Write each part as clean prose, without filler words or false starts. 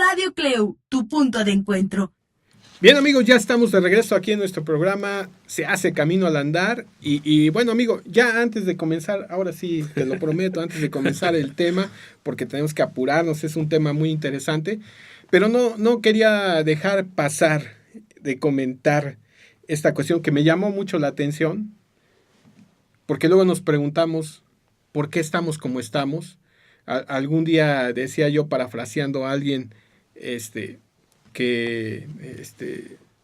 Radio Cleu, tu punto de encuentro. Bien, amigos, ya estamos de regreso aquí en nuestro programa Se hace camino al andar. Y bueno, amigo, ya antes de comenzar, ahora sí, te lo prometo, antes de comenzar el tema, porque tenemos que apurarnos, es un tema muy interesante, pero no quería dejar pasar de comentar esta cuestión que me llamó mucho la atención, porque luego nos preguntamos por qué estamos como estamos. Algún día decía yo, parafraseando a alguien, que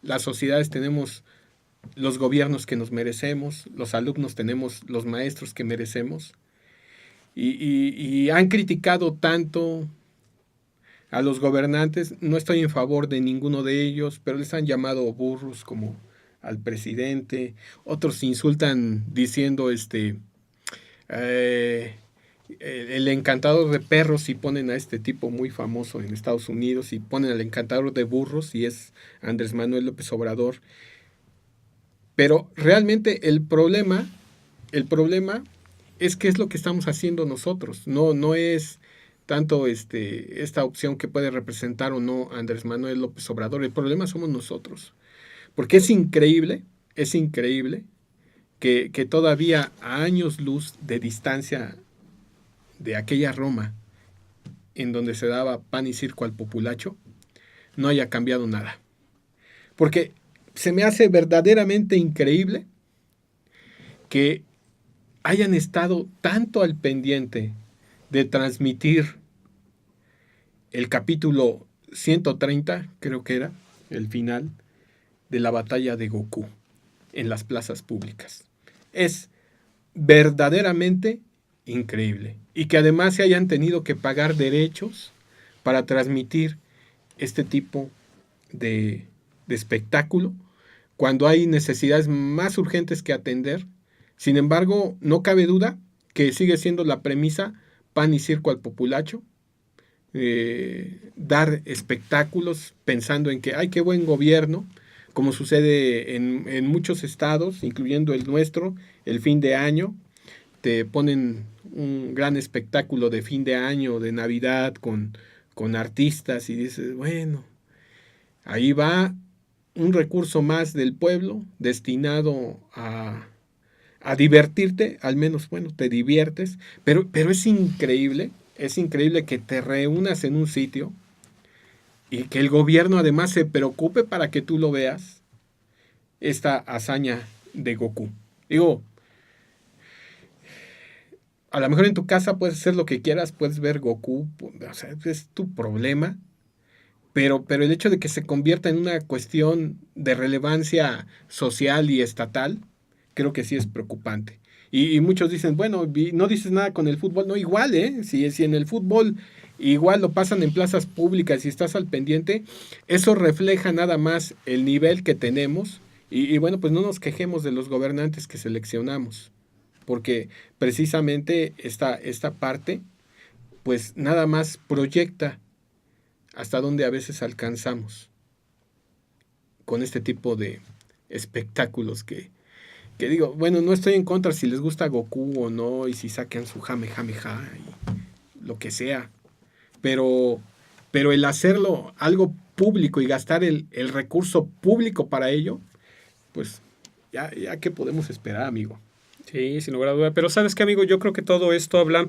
las sociedades tenemos los gobiernos que nos merecemos, los alumnos tenemos los maestros que merecemos, y han criticado tanto a los gobernantes. No estoy en favor de ninguno de ellos, pero les han llamado burros como al presidente. Otros insultan diciendo el encantador de perros, y ponen a este tipo muy famoso en Estados Unidos, y ponen al encantador de burros, y es Andrés Manuel López Obrador. Pero realmente el problema es qué es lo que estamos haciendo nosotros. No es tanto esta opción que puede representar o no Andrés Manuel López Obrador. El problema somos nosotros. Porque es increíble que todavía a años luz de distancia de aquella Roma en donde se daba pan y circo al populacho, no haya cambiado nada. Porque se me hace verdaderamente increíble que hayan estado tanto al pendiente de transmitir el capítulo 130, creo que era, el final de la batalla de Goku en las plazas públicas. Es verdaderamente increíble. Y que además se hayan tenido que pagar derechos para transmitir este tipo de espectáculo, cuando hay necesidades más urgentes que atender. Sin embargo, no cabe duda que sigue siendo la premisa pan y circo al populacho, dar espectáculos pensando en que ¡ay, qué buen gobierno!, como sucede en muchos estados, incluyendo el nuestro, el fin de año. Te ponen un gran espectáculo de fin de año, de Navidad, con artistas, y dices, bueno, ahí va un recurso más del pueblo destinado a divertirte. Al menos, bueno, te diviertes, pero es increíble que te reúnas en un sitio y que el gobierno además se preocupe para que tú lo veas, esta hazaña de Goku. Digo, a lo mejor en tu casa puedes hacer lo que quieras, puedes ver Goku, o sea, es tu problema, pero el hecho de que se convierta en una cuestión de relevancia social y estatal, creo que sí es preocupante. Y muchos dicen, bueno, no dices nada con el fútbol. No, igual, si en el fútbol igual lo pasan en plazas públicas y estás al pendiente, eso refleja nada más el nivel que tenemos. Y bueno, pues no nos quejemos de los gobernantes que seleccionamos, porque precisamente esta parte, pues nada más proyecta hasta donde a veces alcanzamos con este tipo de espectáculos que digo, bueno, no estoy en contra si les gusta Goku o no, y si sacan su Jamejameja y lo que sea, pero el hacerlo algo público y gastar el recurso público para ello, pues ya qué podemos esperar, amigo. Sí, sin lugar a duda. Pero ¿sabes qué, amigo? Yo creo que todo esto habla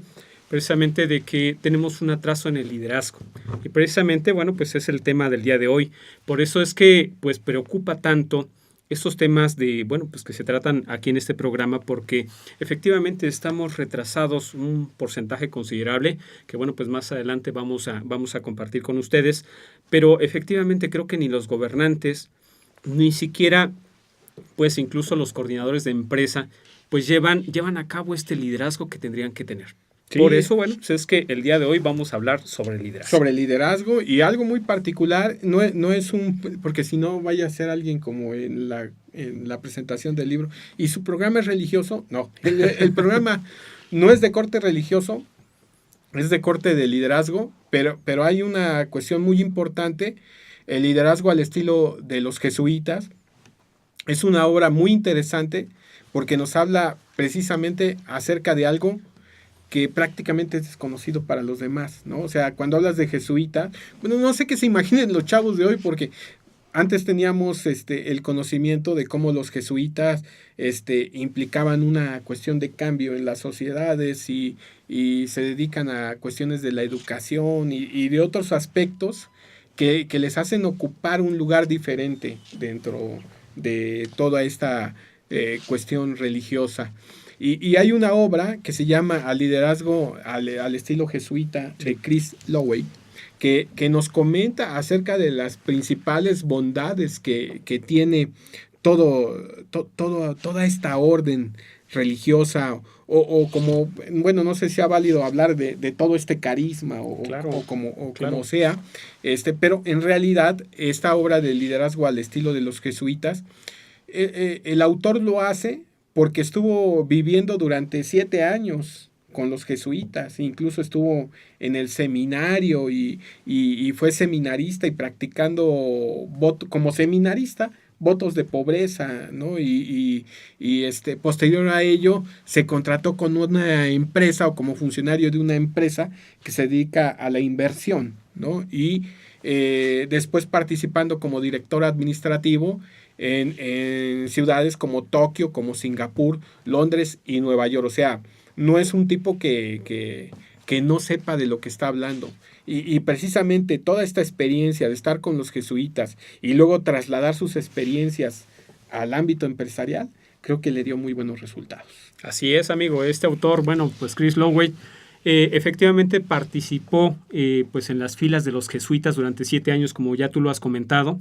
precisamente de que tenemos un atraso en el liderazgo. Y precisamente, bueno, pues es el tema del día de hoy. Por eso es que, pues, preocupa tanto estos temas de, bueno, pues que se tratan aquí en este programa, porque efectivamente estamos retrasados un porcentaje considerable, que bueno, pues más adelante vamos a compartir con ustedes. Pero efectivamente creo que ni los gobernantes, ni siquiera, pues incluso los coordinadores de empresa, pues llevan a cabo este liderazgo que tendrían que tener. Sí. Por eso, bueno, pues es que el día de hoy vamos a hablar sobre liderazgo. Sobre liderazgo, y algo muy particular, no es porque si no vaya a ser alguien como en la presentación del libro, y su programa es religioso. No, el programa no es de corte religioso, es de corte de liderazgo, pero hay una cuestión muy importante, el liderazgo al estilo de los jesuitas. Es una obra muy interesante porque nos habla precisamente acerca de algo que prácticamente es desconocido para los demás, ¿no? O sea, cuando hablas de jesuitas, bueno, no sé qué se imaginen los chavos de hoy, porque antes teníamos el conocimiento de cómo los jesuitas implicaban una cuestión de cambio en las sociedades y se dedican a cuestiones de la educación y de otros aspectos que les hacen ocupar un lugar diferente dentro de toda esta cuestión religiosa. Y hay una obra que se llama Al liderazgo al estilo jesuita de Chris Lowery, que nos comenta acerca de las principales bondades que tiene toda esta orden religiosa o como, bueno, no sé si sea válido hablar de todo este carisma Claro. como sea, pero en realidad esta obra de liderazgo al estilo de los jesuitas, el autor lo hace porque estuvo viviendo durante 7 años con los jesuitas, incluso estuvo en el seminario y fue seminarista y practicando como seminarista votos de pobreza, ¿no? Y posterior a ello se contrató con una empresa o como funcionario de una empresa que se dedica a la inversión, ¿no? Y después participando como director administrativo en ciudades como Tokio, como Singapur, Londres y Nueva York. O sea, no es un tipo que no sepa de lo que está hablando. Y precisamente toda esta experiencia de estar con los jesuitas y luego trasladar sus experiencias al ámbito empresarial, creo que le dio muy buenos resultados. Así es, amigo. Este autor, bueno, pues Chris Lowery, efectivamente participó pues en las filas de los jesuitas durante 7 años, como ya tú lo has comentado.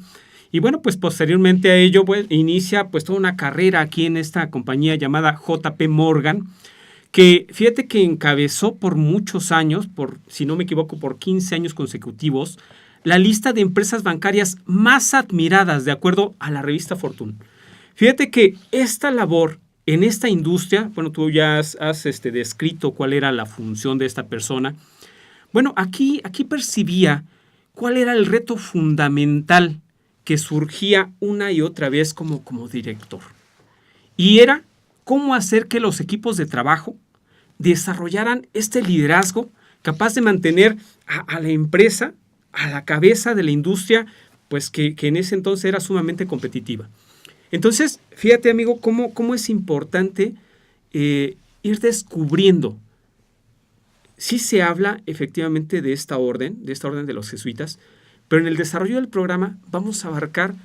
Y bueno, pues posteriormente a ello pues, inicia pues toda una carrera aquí en esta compañía llamada JP Morgan, que fíjate que encabezó por muchos años, si no me equivoco, por 15 años consecutivos, la lista de empresas bancarias más admiradas de acuerdo a la revista Fortune. Fíjate que esta labor en esta industria, bueno, tú ya has descrito cuál era la función de esta persona. Bueno, aquí percibía cuál era el reto fundamental que surgía una y otra vez como director. Y era cómo hacer que los equipos de trabajo desarrollaran este liderazgo capaz de mantener a la empresa a la cabeza de la industria, pues que en ese entonces era sumamente competitiva. Entonces, fíjate, amigo, cómo es importante ir descubriendo. Sí se habla efectivamente de esta orden de los jesuitas, pero en el desarrollo del programa vamos a abarcar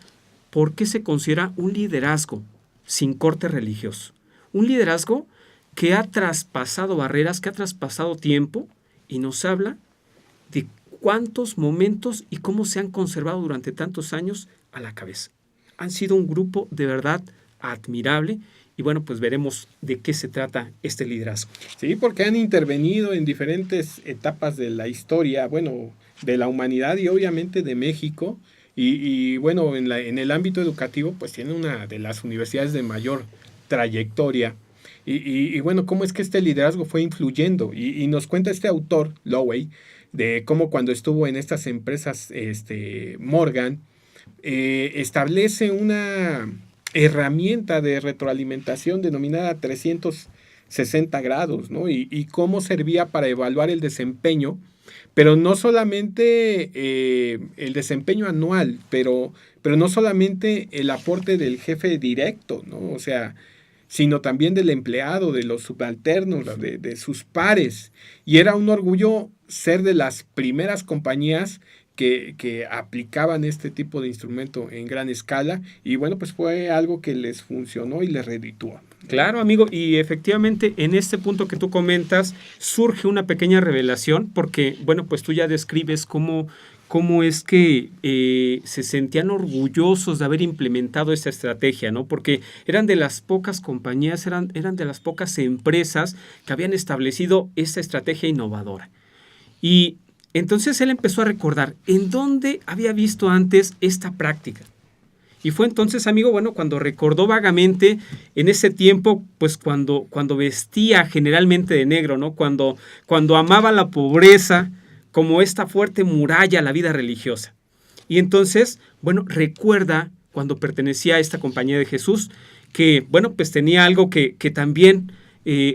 por qué se considera un liderazgo sin corte religioso. Un liderazgo que ha traspasado barreras, que ha traspasado tiempo y nos habla de cuántos momentos y cómo se han conservado durante tantos años a la cabeza. Han sido un grupo de verdad admirable y bueno, pues veremos de qué se trata este liderazgo. Sí, porque han intervenido en diferentes etapas de la historia, bueno, de la humanidad y obviamente de México. Y bueno, en el ámbito educativo, pues tiene una de las universidades de mayor trayectoria. Y bueno, cómo es que este liderazgo fue influyendo. Y nos cuenta este autor, Lowery, de cómo cuando estuvo en estas empresas Morgan, establece una herramienta de retroalimentación denominada 360 grados, ¿no? Y cómo servía para evaluar el desempeño, pero no solamente el desempeño anual, pero no solamente el aporte del jefe directo, ¿no? O sea, sino también del empleado, de los subalternos, de sus pares. Y era un orgullo ser de las primeras compañías que aplicaban este tipo de instrumento en gran escala y bueno, pues fue algo que les funcionó y les redituó. Claro, amigo, y efectivamente en este punto que tú comentas surge una pequeña revelación porque, bueno, pues tú ya describes cómo es que se sentían orgullosos de haber implementado esta estrategia, ¿no? Porque eran de las pocas compañías, eran de las pocas empresas que habían establecido esta estrategia innovadora. Y entonces él empezó a recordar en dónde había visto antes esta práctica. Y fue entonces, amigo, bueno, cuando recordó vagamente en ese tiempo, pues cuando vestía generalmente de negro, ¿no? Cuando amaba la pobreza como esta fuerte muralla a la vida religiosa. Y entonces, bueno, recuerda cuando pertenecía a esta compañía de Jesús que, bueno, pues tenía algo que también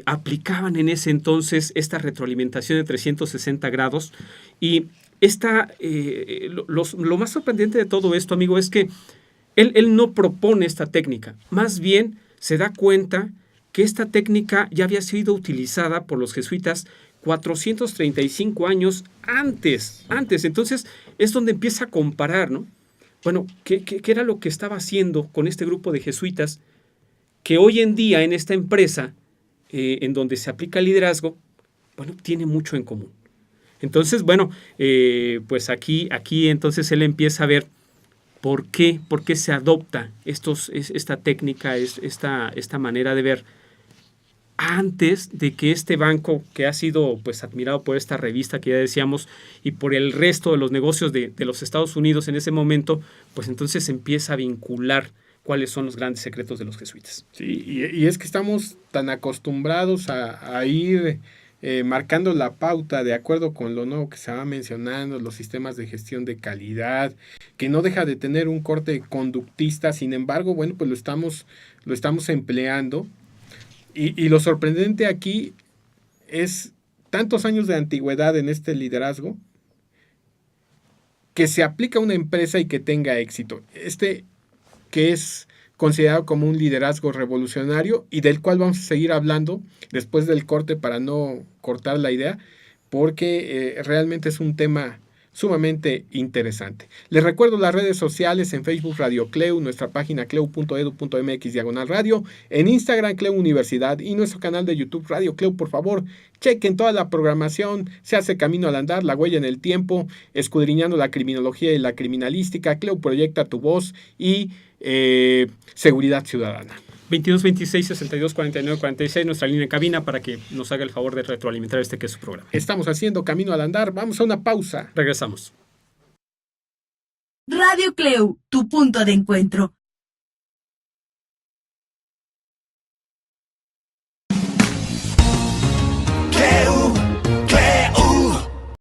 aplicaban en ese entonces esta retroalimentación de 360 grados. Y lo más sorprendente de todo esto, amigo, es que él no propone esta técnica, más bien se da cuenta que esta técnica ya había sido utilizada por los jesuitas 435 años antes. Entonces es donde empieza a comparar, ¿no? Bueno, ¿qué era lo que estaba haciendo con este grupo de jesuitas que hoy en día en esta empresa, en donde se aplica el liderazgo, bueno, tiene mucho en común? Entonces, bueno, pues aquí entonces él empieza a ver por qué se adopta esta técnica, esta manera de ver, antes de que este banco, que ha sido pues admirado por esta revista que ya decíamos y por el resto de los negocios de los Estados Unidos en ese momento, pues entonces empieza a vincular cuáles son los grandes secretos de los jesuitas. Sí, y es que estamos tan acostumbrados a ir marcando la pauta de acuerdo con lo nuevo que se va mencionando, los sistemas de gestión de calidad, que no deja de tener un corte conductista. Sin embargo, bueno, pues lo estamos empleando. Y lo sorprendente aquí es tantos años de antigüedad en este liderazgo que se aplica a una empresa y que tenga éxito. Que es considerado como un liderazgo revolucionario y del cual vamos a seguir hablando después del corte para no cortar la idea, porque realmente es un tema sumamente interesante. Les recuerdo las redes sociales: en Facebook Radio CLEU, nuestra página cleu.edu.mx/radio, en Instagram CLEU Universidad y nuestro canal de YouTube Radio CLEU. Por favor, chequen toda la programación. Se hace camino al andar, la huella en el tiempo, escudriñando la criminología y la criminalística. CLEU proyecta tu voz y seguridad ciudadana. 22 26 62 49 46, nuestra línea de cabina, para que nos haga el favor de retroalimentar que es su programa. Estamos haciendo camino al andar. Vamos a una pausa. Regresamos. Radio CLEU, tu punto de encuentro.